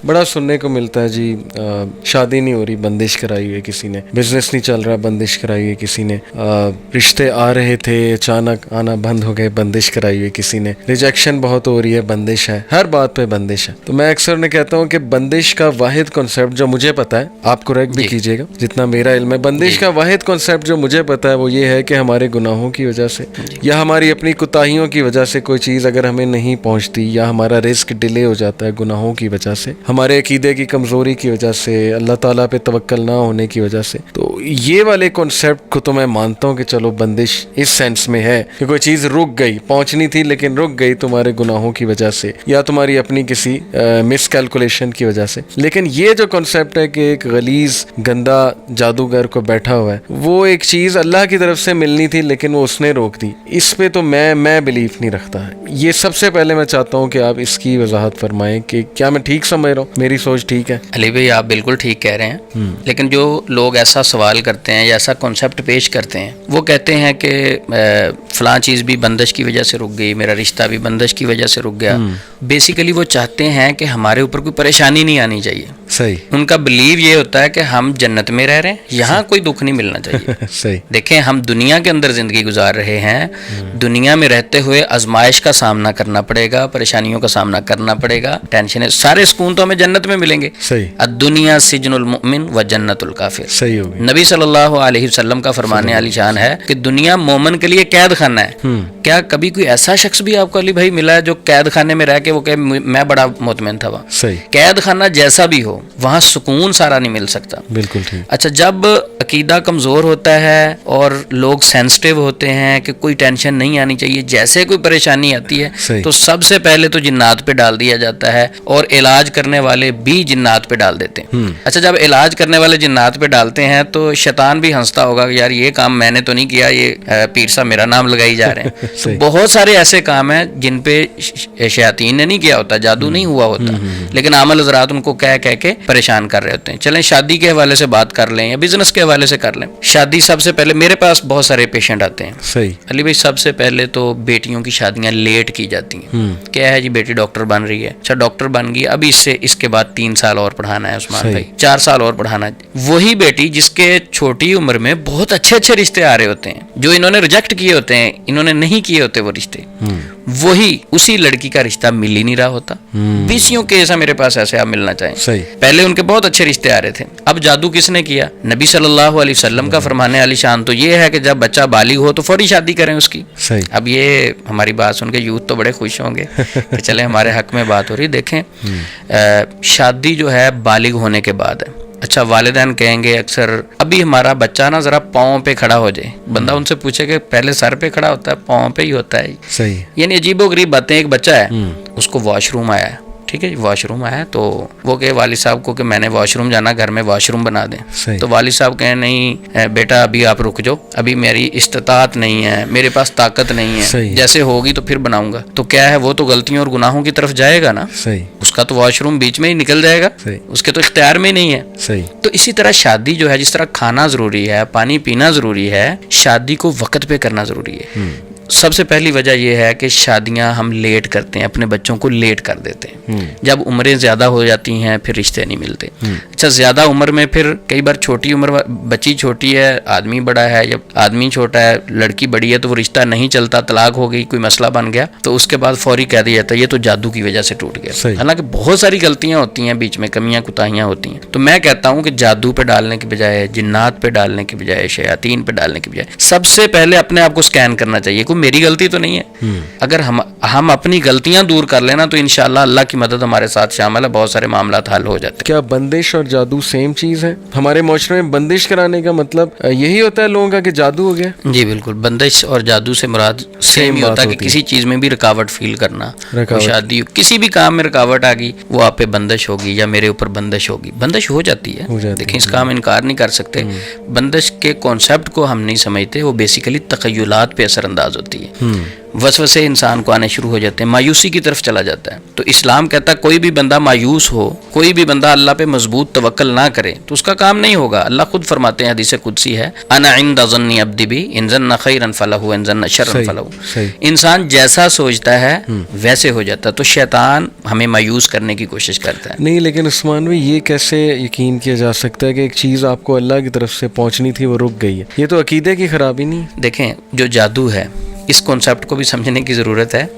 बड़ा सुनने को मिलता है जी, शादी नहीं हो रही बंदिश कराई है किसी ने, बिजनेस नहीं चल रहा बंदिश कराई है किसी ने, रिश्ते आ रहे थे अचानक आना बंद हो गए बंदिश कराई है किसी ने, रिजेक्शन बहुत हो रही है बंदिश है, हर बात पे बंदिश है। तो मैं अक्सर ने कहता हूँ कि बंदिश का वाहिद कॉन्सेप्ट जो मुझे पता है, आप करेक्ट भी कीजिएगा जितना मेरा इल्म है, बंदिश का वाहिद कॉन्सेप्ट जो मुझे पता है वो ये है कि हमारे गुनाहों की वजह से या हमारी अपनी कोताहियों की वजह से कोई चीज़ अगर हमें नहीं पहुँचती या हमारा रिस्क डिले हो जाता है गुनाहों की वजह से, हमारे अकीदे की कमज़ोरी की वजह से, अल्लाह ताला पे तवक्कल ना होने की वजह से, तो ये वाले कॉन्सेप्ट को तो मैं मानता हूँ कि चलो बंदिश इस सेंस में है कि कोई चीज़ रुक गई, पहुँचनी थी लेकिन रुक गई तुम्हारे गुनाहों की वजह से या तुम्हारी अपनी किसी मिस कैलकुलेशन की वजह से। लेकिन ये जो कॉन्सेप्ट है कि एक गलीज़ गंदा जादूगर को बैठा हुआ है, वो एक चीज़ अल्लाह की तरफ से मिलनी थी लेकिन वो उसने रोक दी, इस पे तो मैं बिलीव नहीं रखता है। ये सबसे पहले मैं चाहता हूँ कि आप इसकी वजाहत फरमाएं कि क्या मैं ठीक समझ रहा हूँ, मेरी सोच ठीक है? अली भाई आप बिल्कुल ठीक कह रहे हैं, लेकिन जो लोग ऐसा सवाल करते हैं या ऐसा कॉन्सेप्ट पेश करते हैं, वो कहते हैं कि फलां चीज़ भी बंदिश की वजह से रुक गई, मेरा रिश्ता भी बंदिश की वजह से रुक गया। बेसिकली वो चाहते हैं कि हमारे ऊपर कोई परेशानी नहीं आनी चाहिए। सही। उनका बिलीव ये होता है कि हम जन्नत में रह रहे हैं, यहाँ कोई दुख नहीं मिलना चाहिए। सही। देखें, हम दुनिया के अंदर ज़िंदगी गुजार रहे हैं, दुनिया में रहते हुए आजमाइश का सामना करना पड़ेगा, परेशानियों का सामना करना पड़ेगा, टेंशन, सारे सुकून तो हमें जन्नत में मिलेंगे। सही। दुनिया सिजनुल मुमिन व जन्नतुल काफिर। सही होगी। नबी सल्लल्लाहु अलैहि वसल्लम का फरमाने आली शान है कि दुनिया मोमन के लिए कैद खाना है। क्या कभी कोई ऐसा शख्स भी आपको अली भाई मिला है जो कैद खाने में रह के वो कहे मैं बड़ा मुतमईन था? वहाँ सही। कैद खाना जैसा भी हो, वहाँ सुकून सारा नहीं मिल सकता। बिल्कुल ठीक। अच्छा, जब अकीदा कमज़ोर होता है और लोग सेंसिटिव होते हैं कि कोई टेंशन नहीं आनी चाहिए, जैसे कोई परेशानी आती है तो सबसे पहले तो जिन्नात पे डाल दिया जाता है और इलाज करने वाले भी जिन्नात पे डाल देते हैं। अच्छा, जब इलाज करने वाले जिन्नात पे डालते हैं तो शैतान भी हंसता होगा कि यार ये काम मैंने तो नहीं किया, ये पीर साहब मेरा नाम लगाई जा रहे हैं। तो बहुत सारे ऐसे काम हैं जिन पे शैतान ने नहीं किया होता, जादू नहीं हुआ होता, लेकिन आमल हज़रात उनको कह कह के परेशान कर रहे होते हैं। चलें शादी के हवाले से बात कर लें या बिजनेस के हवाले से कर लें। शादी सबसे पहले, मेरे पास बहुत सारे पेशेंट आते हैं। सही। अली भाई सबसे पहले तो बेटियों की शादियां लेट की जाती हैं। क्या है जी, बेटी डॉक्टर बन रही है, अच्छा डॉक्टर बन गई, अभी इसके बाद 3 साल और पढ़ाना है उस्मान भाई, 4 साल और पढ़ाना है। वही बेटी जिसके छोटी उम्र में बहुत अच्छे रिश्ते आ रहे होते हैं, जो इन्होंने रिजेक्ट किए होते हैं, इन्होंने नहीं किए होते वो रिश्ते, वही उसी लड़की का रिश्ता मिल ही नहीं रहा होता। 20 के ऐसा मेरे पास ऐसे आप मिलना चाहें। सही। पहले उनके बहुत अच्छे रिश्ते आ रहे थे, अब जादू किसने किया? नबी सल्लल्लाहु अलैहि वसल्लम का फरमाने वाली शान तो ये है कि जब बच्चा बालिग हो तो फौरी शादी करें उसकी। सही। अब ये हमारी बात सुन के यूथ तो बड़े खुश होंगे कि चले हमारे हक में बात हो रही। देखें, शादी जो है बालिग होने के बाद है। अच्छा, वालिदैन कहेंगे अक्सर अभी हमारा बच्चा ना जरा पाँव पे खड़ा हो जाए, बंदा उनसे पूछे कि पहले सर पे खड़ा होता है, पाँव पे ही होता है? सही। यानी अजीबोगरीब बातें। एक बच्चा है, उसको वॉशरूम आया है, ठीक है, वॉशरूम आया तो वो कहे वालिद साहब को कि मैंने वॉशरूम जाना, घर में वॉशरूम बना दें। तो वालिद साहब कहें नहीं बेटा अभी आप रुक जाओ, अभी मेरी इस्तात नहीं है, मेरे पास ताकत नहीं है, जैसे होगी तो फिर बनाऊंगा। तो क्या है, वो तो गलतियों और गुनाहों की तरफ जाएगा ना। सही। उसका तो वॉशरूम बीच में ही निकल जाएगा, उसके तो इख्तियार में नहीं है। सही। तो इसी तरह शादी जो है, जिस तरह खाना जरूरी है, पानी पीना जरूरी है, शादी को वक्त पे करना जरूरी है। सबसे पहली वजह यह है कि शादियां हम लेट करते हैं, अपने बच्चों को लेट कर देते हैं। जब उम्रें ज़्यादा हो जाती हैं फिर रिश्ते नहीं मिलते। अच्छा, ज़्यादा उम्र में फिर कई बार छोटी उम्र, बच्ची छोटी है, आदमी बड़ा है, या आदमी छोटा है, लड़की बड़ी है, तो वो रिश्ता नहीं चलता, तलाक हो गई, कोई मसला बन गया, तो उसके बाद फौरी कह दिया जाता है ये तो जादू की वजह से टूट गया। हालांकि बहुत सारी गलतियाँ होती हैं, बीच में कमियाँ कुताहियाँ होती हैं। तो मैं कहता हूँ कि जादू पे डालने के बजाय, जिन्नात पे डालने के बजाय, शयातीन पे डालने के बजाय सबसे पहले अपने आप को स्कैन करना चाहिए, मेरी गलती तो नहीं है। अगर हम अपनी गलतियां दूर कर लेना तो इंशाल्लाह अल्लाह की मदद हमारे साथ शामिल है, बहुत सारे मामला हल हो जाते हैं। क्या बंदिश और जादू सेम चीज है? हमारे माशरे में बंदिश कराने का मतलब यही होता है लोगों का कि जादू हो गया? जी बिल्कुल, बंदिश और जादू से मुराद सेम ही होता है कि किसी चीज में भी रुकावट फील करना। शादी, किसी भी काम में रुकावट आ गई, वो आप पे बंदिश होगी या मेरे ऊपर बंदिश होगी, बंदिश हो जाती है। देखिए, इसका हम इनकार नहीं कर सकते। बंदिश के कॉन्सेप्ट को हम नहीं समझते, वो बेसिकली तखय्युलात पे असरअंदाज होती है। वसवसे इंसान को आने शुरू हो जाते हैं, मायूसी की तरफ चला जाता है। तो इस्लाम कहता है कोई भी बंदा मायूस हो, कोई भी बंदा अल्लाह पे मजबूत तवक्कल ना करे तो उसका काम नहीं होगा। अल्लाह खुद फरमाते हैं, हदीस कुदसी है, अना इंद ज़न्नी अब्दी बी इन ज़न्ना खैरन फलहु इन ज़न्ना शर्रन फलहु। इंसान जैसा सोचता है वैसे हो जाता है। तो शैतान हमें मायूस करने की कोशिश करता है। नहीं, लेकिन उस्मान भाई ये कैसे यकीन किया जा सकता है कि एक चीज़ आपको अल्लाह की तरफ से पहुंचनी थी वो रुक गई है? ये तो अकीदे की खराबी नहीं? देखें, जो जादू है इस कॉन्सेप्ट को भी समझने की ज़रूरत है।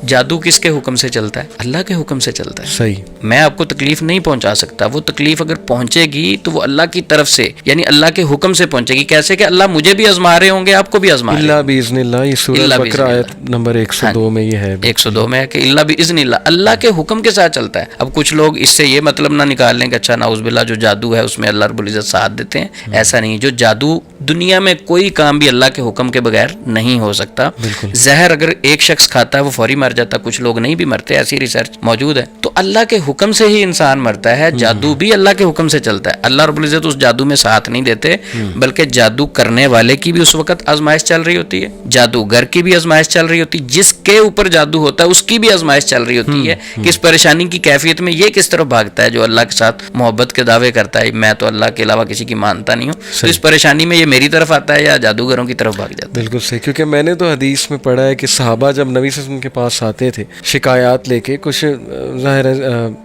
जादू किसके हुक्म से चलता है? अल्लाह के हुक्म से चलता है। सही। मैं आपको तकलीफ नहीं पहुंचा सकता, वो तकलीफ अगर पहुंचेगी तो वो अल्लाह की तरफ से, यानी अल्लाह के हुक्म से पहुंचेगी। कैसे कि अल्लाह मुझे भी आजमा रहे होंगे, आपको भी आजमा रहे इल्ला बिइज़्निल्लाह, ये सूरह बकरा आयत नंबर 102 में ये है। 102 में है कि इल्ला बिइज़्निल्लाह, अल्लाह के हुक्म के साथ चलता है। अब कुछ लोग इससे ये मतलब ना निकाल लें कि अच्छा नाउज़ुबिल्लाह जो जादू है उसमें अल्लाह रब्बुल इज़्ज़त साथ देते हैं। ऐसा नहीं। जो जादू, दुनिया में कोई काम भी अल्लाह के हुक्म के बगैर नहीं हो सकता। जहर अगर एक शख्स खाता है वो फौरी मर जाता, कुछ लोग नहीं भी मरते, ऐसी रिसर्च मौजूद है। तो अल्लाह के हुक्म से ही इंसान मरता है। जादू भी अल्लाह के हुक्म से चलता है। अल्लाह रब्बुल इज़्ज़त उस जादू में साथ नहीं देते, बल्कि जादू करने वाले की भी उस वक्त आजमाइश चल रही होती है, जादूगर की भी आजमाइश चल रही होती है, जिसके ऊपर जादू होता है उसकी भी आजमाइश चल रही होती है कि इस परेशानी की कैफियत में ये किस तरफ भागता है। जो अल्लाह के साथ मोहब्बत के दावे करता है, मैं तो अल्लाह के अलावा किसी की मानता नहीं हूँ, तो इस परेशानी में ये मेरी तरफ आता है या जादूगरों की तरफ भाग जाता है। बिल्कुल सही, क्योंकि मैंने तो हदीस में पढ़ा है कि सहाबा जब नबी सल्लल्लाहु अलैहि वसल्लम के पास आते थे शिकायत लेके, कुछ ज़ाहिर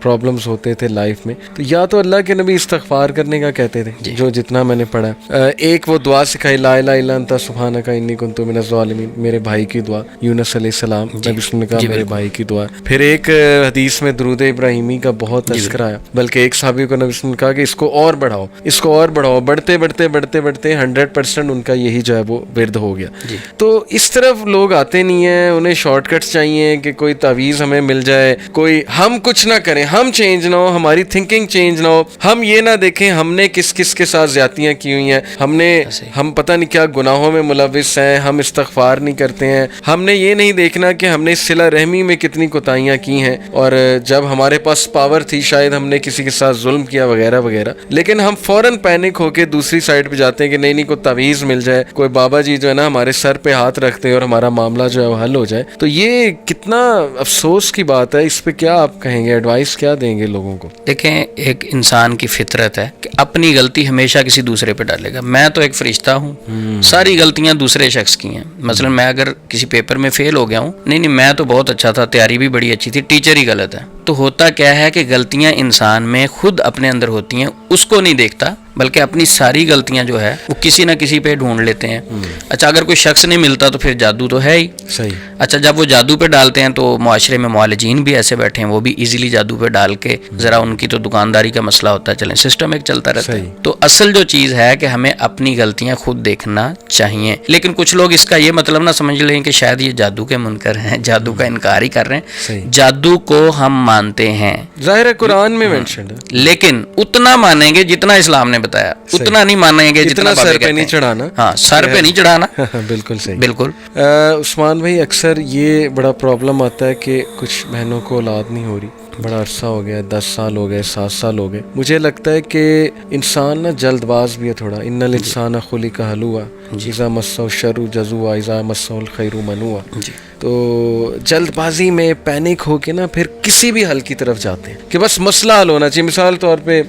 प्रॉब्लम्स होते थे लाइफ में, तो या तो अल्लाह के नबी इस्तगफार करने का कहते थे, जो जितना मैंने पढ़ा। एक वो दुआ सिखाई, ला इलाहा इल्ला अंता सुब्हानका इन्नी कुन्तु मिनज़ ज़ालिमीन, मेरे भाई की दुआ, यूनुस अलैहिस्सलाम, नबी ने कहा मेरे भाई की दुआ। फिर एक हदीस में दुरूद इब्राहिमी का बहुत तज़किरा आया, बल्कि एक साहबी को नबी ने कहा कि इसको और बढ़ाओ, इसको और बढ़ाओ। बढ़ते बढ़ते बढ़ते बढ़ते 100% उनका यही जो है वो विरद हो गया। तो इस तरफ लोग आते नहीं हैं, उन्हें शॉर्टकट्स चाहिए कि कोई तावीज़ हमें मिल जाए, कोई हम कुछ ना करें, हम चेंज ना हो, हमारी थिंकिंग चेंज ना हो, हम ये ना देखें हमने किस किस के साथ ज़्यादतियाँ की हुई हैं, हम पता नहीं क्या गुनाहों में मुलविस हैं, हम इस्तग़फ़ार नहीं करते हैं, हमने ये नहीं देखना कि हमने सिला रहमी में कितनी कोताहियाँ की हैं, और जब हमारे पास पावर थी शायद हमने किसी के साथ जुल्म किया वगैरह वगैरह। लेकिन हम फ़ौरन पैनिक होकर दूसरी साइड पे जाते हैं कि नहीं कोई तावीज़ मिल जाए, कोई बाबा जी जो है ना हमारे सर पे हाथ रखते हैं और हमारा मामला जो है वो हल हो जाए। तो ये कितना अफसोस की बात है, इस पे क्या आप कहेंगे, एडवाइस क्या देंगे लोगों को? देखें, एक इंसान की फितरत है कि अपनी गलती हमेशा किसी दूसरे पे डालेगा। मैं तो एक फरिश्ता हूँ, सारी गलतियाँ दूसरे शख्स की हैं। मसलन मैं अगर किसी पेपर में फेल हो गया हूँ, नहीं मैं तो बहुत अच्छा था, तैयारी भी बड़ी अच्छी थी, टीचर ही गलत है। तो होता क्या है कि गलतियाँ इंसान में खुद अपने अंदर होती हैं, उसको नहीं देखता, बल्कि अपनी सारी गलतियां जो है वो किसी ना किसी पे ढूंढ लेते हैं। अच्छा, अगर कोई शख्स नहीं मिलता तो फिर जादू तो है ही। सही। अच्छा, जब वो जादू पे डालते हैं तो मुआशरे में मुआलिजीन भी ऐसे बैठे हैं, वो भी इजीली जादू पे डाल के, ज़रा उनकी तो दुकानदारी का मसला होता है, चलें सिस्टम एक चलता रहता है। तो असल जो चीज़ है कि हमें अपनी गलतियां खुद देखना चाहिए। लेकिन कुछ लोग इसका ये मतलब ना समझ लें कि शायद ये जादू के मुनकर हैं, जादू का इनकार ही कर रहे हैं। जादू को हम मानते हैं, ज़ाहिर है कुरान में मेंशन है, लेकिन उतना मानेंगे जितना इस्लाम ने बताया, उतना नहीं मानेंगे जितना सर पे नहीं चढ़ाना। हाँ, सर पे नहीं चढ़ाना। बिल्कुल सही, बिल्कुल। उस्मान भाई, अक्सर ये बड़ा प्रॉब्लम आता है कि कुछ बहनों को औलाद नहीं हो रही, बड़ा अरसा हो गया, 10 साल हो गए, 7 साल हो गए। मुझे लगता है कि इंसान ना जल्दबाज भी है थोड़ा। इन्नल इंसान खुलिका हलुआ इज़ा मस्सहु शर्रु जज़ुआ इज़ा मस्सहुल खैरु मनुआ। तो जल्दबाजी में पैनिक होके ना फिर किसी भी हल की तरफ जाते हैं कि बस मसला हल होना चाहिए। मिसाल तौर पे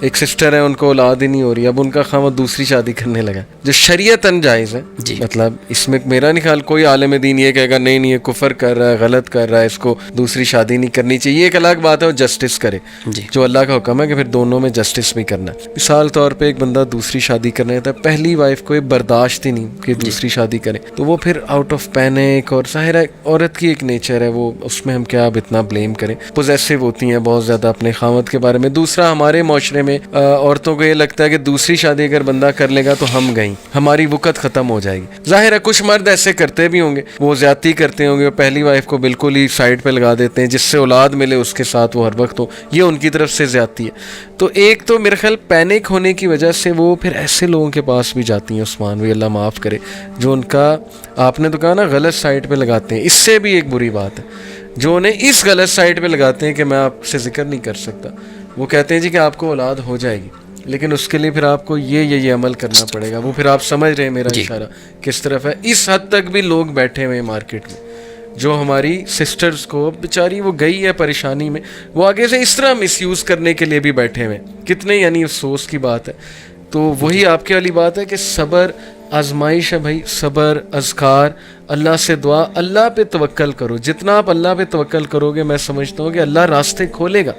एक सिस्टर है, उनको औलाद ही नहीं हो रही, अब उनका खामद दूसरी शादी करने लगा, जो शरीयतन जायज़ है। मतलब इसमें मेरा नहीं ख्याल कोई आलिम दीन ये कहेगा नहीं ये कुफर कर रहा है, गलत कर रहा है, इसको दूसरी शादी नहीं करनी चाहिए। ये एक अलग बात है, वो जस्टिस करे, जो अल्लाह का हुक्म है कि फिर दोनों में जस्टिस भी करना है। मिसाल तौर पे एक बंदा दूसरी शादी करना था, पहली वाइफ को बर्दाश्त ही नहीं कि दूसरी शादी करे, तो वो फिर आउट ऑफ पैनिक, और ज़ाहिर है औरत की एक नेचर है वो, उसमें हम क्या अब इतना ब्लेम करें, पोजेसिव होती हैं बहुत ज़्यादा अपने खामद के बारे में। दूसरा, हमारे माशरे में औरतों को ये लगता है कि दूसरी शादी अगर बंदा कर लेगा तो हम गई, हमारी वक़्त ख़त्म हो जाएगी। ज़ाहिर है कुछ मर्द ऐसे करते भी होंगे, वो ज़्यादती करते होंगे, पहली वाइफ को बिल्कुल ही साइड पर लगा देते हैं, जिससे औलाद मिले उसके साथ वो हर वक्त हो, ये उनकी तरफ से ज़्यादती है। तो एक तो मेरे ख्याल पैनिक होने की वजह से वो फिर ऐसे लोगों के पास भी जाती हैं, उस्मान भी अल्लाह माफ़ करे, जो उनका, आपने तो कहा ना, गलत साइड पे लगाते हैं। इससे भी एक बुरी बात है जो उन्हें इस गलत साइड पे लगाते हैं कि मैं आपसे जिक्र नहीं कर सकता। वो कहते हैं जी कि आपको औलाद हो जाएगी, لیکن اس کے لیے پھر آپ کو یہ عمل کرنا پڑے گا. وہ پھر آپ سمجھ رہے ہیں میرا اشارہ کس طرف ہے. اس حد تک بھی لوگ بیٹھے ہوئے ہیں مارکیٹ میں جو ہماری سسٹرز کو بیچاری وہ گئی ہے پریشانی میں, وہ آگے سے اس طرح مس یوز کرنے کے لیے بھی بیٹھے ہوئے ہیں. کتنے یعنی افسوس کی بات ہے. تو وہی آپ کے والی بات ہے کہ صبر آزمائش ہے بھائی, صبر, اذکار, اللہ سے دعا, اللہ پہ توکل کرو. جتنا آپ اللہ پہ توکل کرو گے میں سمجھتا ہوں کہ اللہ راستے کھولے گا.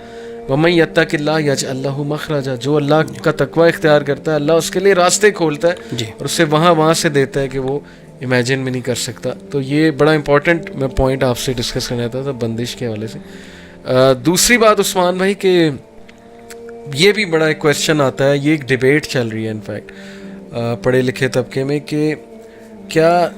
وَمَن يَتَّقِ اللَّهَ يَجْعَل لَّهُ مَخْرَجًا, جو اللہ کا تقوی اختیار کرتا ہے اللہ اس کے لیے راستے کھولتا ہے اور اسے وہاں سے دیتا ہے کہ وہ امیجن بھی نہیں کر سکتا. تو یہ بڑا امپورٹنٹ میں پوائنٹ آپ سے ڈسکس کرنا چاہتا تھا بندش کے حوالے سے. دوسری بات عثمان بھائی کہ یہ بھی بڑا ایک کویسچن آتا ہے, یہ ایک ڈیبیٹ چل رہی ہے انفیکٹ پڑھے لکھے طبقے میں کہ کیا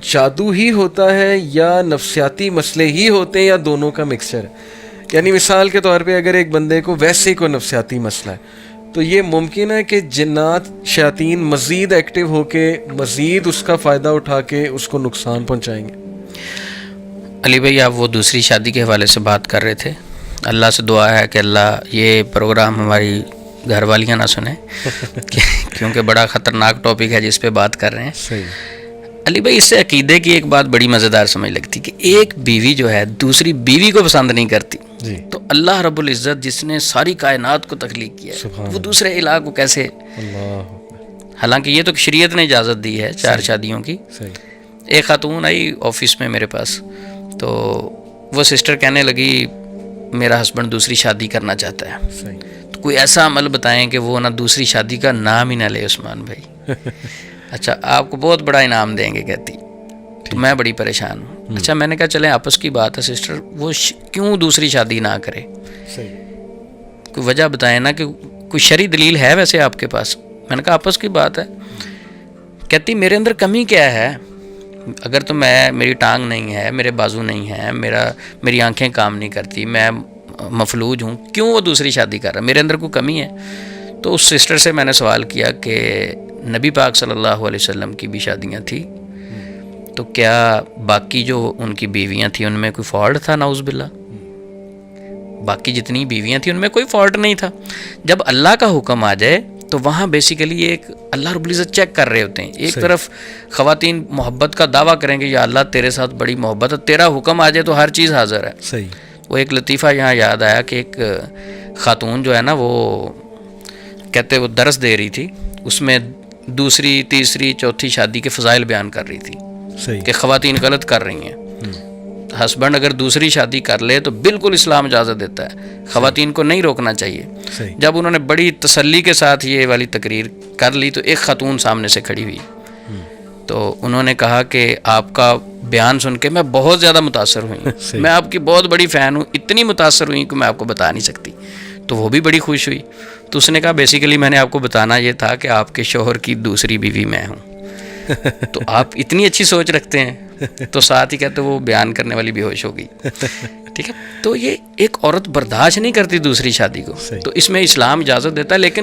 جادو ہی ہوتا ہے یا نفسیاتی مسئلے ہی ہوتے ہیں یا دونوں کا مکسچر ہے. یعنی مثال کے طور پہ اگر ایک بندے کو ویسے ہی کوئی نفسیاتی مسئلہ ہے تو یہ ممکن ہے کہ جنات شیاطین مزید ایکٹیو ہو کے مزید اس کا فائدہ اٹھا کے اس کو نقصان پہنچائیں گے. علی بھائی آپ وہ دوسری شادی کے حوالے سے بات کر رہے تھے. اللہ سے دعا ہے کہ اللہ یہ پروگرام ہماری گھر والیاں نہ سنیں کیونکہ بڑا خطرناک ٹاپک ہے جس پہ بات کر رہے ہیں. صحیح. علی بھائی اس سے عقیدے کی ایک بات بڑی مزیدار سمجھ لگتی کہ ایک بیوی جو ہے دوسری بیوی کو پسند نہیں کرتی جی. تو اللہ رب العزت جس نے ساری کائنات کو تخلیق کیا ہے وہ دوسرے الہ کو کیسے, حالانکہ یہ تو شریعت نے اجازت دی ہے 4 شادیوں کی. ایک خاتون آئی آفس میں میرے پاس تو وہ سسٹر کہنے لگی میرا ہسبینڈ دوسری شادی کرنا چاہتا ہے, تو کوئی ایسا عمل بتائیں کہ وہ نہ دوسری شادی کا نام ہی نہ لے عثمان بھائی. اچھا آپ کو بہت بڑا انعام دیں گے کہتی. تو میں بڑی پریشان ہوں. اچھا میں نے کہا چلیں آپس کی بات ہے سسٹر, وہ کیوں دوسری شادی نہ کرے, کوئی وجہ بتائیں نا, کہ کوئی شرعی دلیل ہے ویسے آپ کے پاس. میں نے کہا آپس کی بات ہے. کہتی میرے اندر کمی کیا ہے, اگر تو میری ٹانگ نہیں ہے, میرے بازو نہیں ہیں, میری آنکھیں کام نہیں کرتی, میں مفلوج ہوں, کیوں وہ دوسری شادی کر رہا ہے, میرے اندر کوئی کمی ہے. تو اس سسٹر سے میں نے سوال کیا کہ نبی پاک صلی اللہ علیہ وسلم کی بھی شادیاں تھیں, تو کیا باقی جو ان کی بیویاں تھیں ان میں کوئی فالٹ تھا؟ نعوذ باللہ, باقی جتنی بیویاں تھیں ان میں کوئی فالٹ نہیں تھا. جب اللہ کا حکم آ جائے تو وہاں بیسیکلی ایک اللہ رب العزت چیک کر رہے ہوتے ہیں. ایک طرف خواتین محبت کا دعویٰ کریں گے یا اللہ تیرے ساتھ بڑی محبت ہے, تیرا حکم آ جائے تو ہر چیز حاضر ہے. صحیح. وہ ایک لطیفہ یہاں یاد آیا کہ ایک خاتون جو ہے نا وہ کہتے وہ درس دے رہی تھی, اس میں دوسری تیسری چوتھی شادی کے فضائل بیان کر رہی تھی کہ خواتین غلط کر رہی ہیں. ہسبینڈ اگر دوسری شادی کر لے تو بالکل اسلام اجازت دیتا ہے, خواتین کو نہیں روکنا چاہیے. جب انہوں نے بڑی تسلی کے ساتھ یہ والی تقریر کر لی تو ایک خاتون سامنے سے کھڑی ہوئی, تو انہوں نے کہا کہ آپ کا بیان سن کے میں بہت زیادہ متاثر ہوئی, میں آپ کی بہت بڑی فین ہوں, اتنی متاثر ہوئی کہ میں آپ کو بتا نہیں سکتی. تو وہ بھی بڑی خوش ہوئی. تو اس نے کہا بیسیکلی میں نے آپ کو بتانا یہ تھا کہ آپ کے شوہر کی دوسری بیوی میں ہوں. تو آپ اتنی اچھی سوچ رکھتے ہیں. تو ساتھ ہی کہتے وہ بیان کرنے والی بے ہوش ہو گئی. ٹھیک ہے, تو یہ ایک عورت برداشت نہیں کرتی دوسری شادی کو, تو اس میں اسلام اجازت دیتا ہے. لیکن